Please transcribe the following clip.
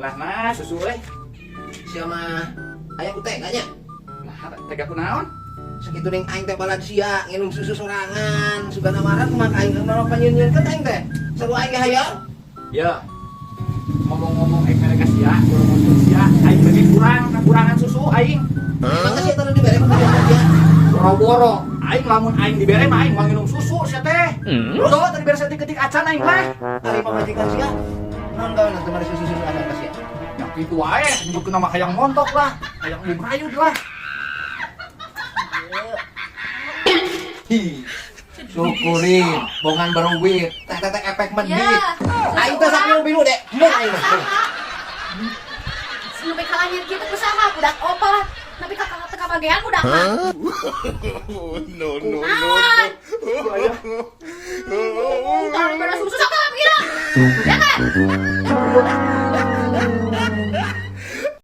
Lah nah susu Siapa aya ku teganya. Nah tega kunaon? Sakitu ning aing teh balad sia nginum susu sorangan. Sugana marah kumaha aing mah panyeunyeunkeun aing teh. Saru aing hayang. Ya. Ngomong-ngomong aing mereka sia, ngomong sia, aing bagi kurangan susu aing. Mangga sia teh dibere ku dia. Boro-boro, aing lamun aing dibere mah aing mau minum susu sia teh. Tuh tadi beres ketik acan aing mah. Ari pamajikan sia. Naon gawe nanti mari susu acan ka sia. Yang itu wae, nyebutkeun nama hayang montok lah, hayang umrayud lah. Hi. Syukurin, bongan beruwit, teh efek medit. Aing teh sak bilu dek, mun aing mah. Sampai kalahnya kita usaha budak opal. Tapi kakak teka bagian udah. No. Taruh pada susu sama kira. Ya kan?